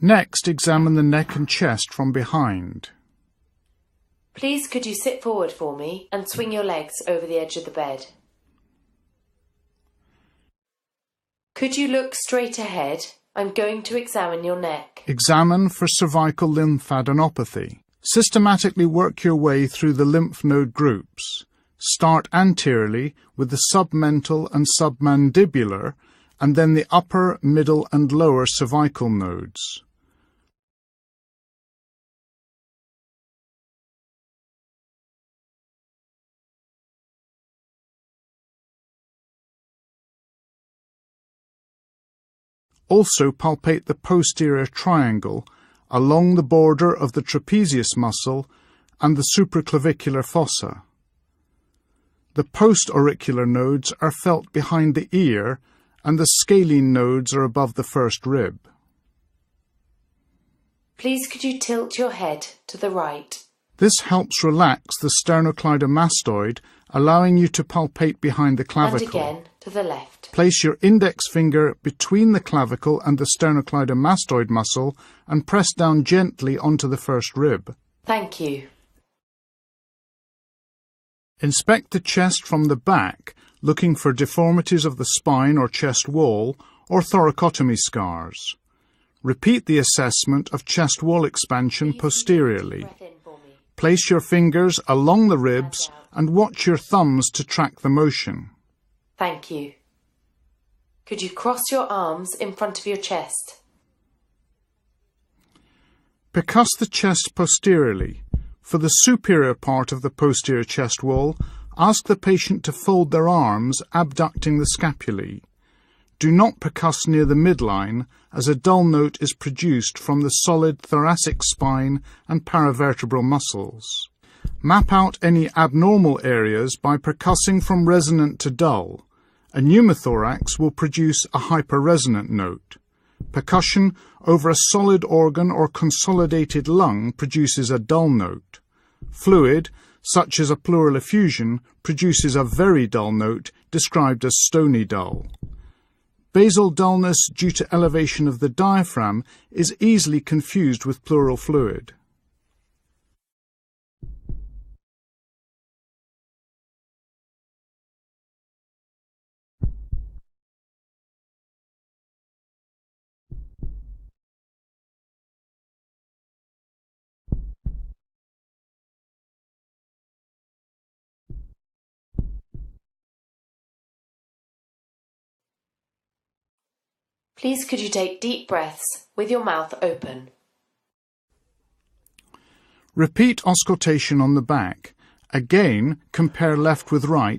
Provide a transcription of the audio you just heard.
Next, examine the neck and chest from behind. Please could you sit forward for me and swing your legs over the edge of the bed. Could you look straight ahead? I'm going to examine your neck. Examine for cervical lymphadenopathy. Systematically work your way through the lymph node groups. Start anteriorly with the submental and submandibular, and then the upper, middle and lower cervical nodes. Also palpate the posterior triangle along the border of the trapezius muscle and the supraclavicular fossa. The post-auricular nodes are felt behind the ear and the scalene nodes are above the first rib. Please could you tilt your head to the right? This helps relax the sternocleidomastoid, allowing you to palpate behind the clavicle. And again to the left. Place your index finger between the clavicle and the sternocleidomastoid muscle and press down gently onto the first rib. Thank you. Inspect the chest from the back, looking for deformities of the spine or chest wall or thoracotomy scars. Repeat the assessment of chest wall expansion posteriorly. Place your fingers along the ribs and watch your thumbs to track the motion. Thank you. Could you cross your arms in front of your chest? Percuss the chest posteriorly. For the superior part of the posterior chest wall, ask the patient to fold their arms, abducting the scapulae. Do not percuss near the midline, as a dull note is produced from the solid thoracic spine and paravertebral muscles. Map out any abnormal areas by percussing from resonant to dull. A pneumothorax will produce a hyperresonant note. Percussion over a solid organ or consolidated lung produces a dull note. Fluid, such as a pleural effusion, produces a very dull note described as stony dull. Basal dullness due to elevation of the diaphragm is easily confused with pleural fluid. Please could you take deep breaths with your mouth open. Repeat auscultation on the back. Again, compare left with right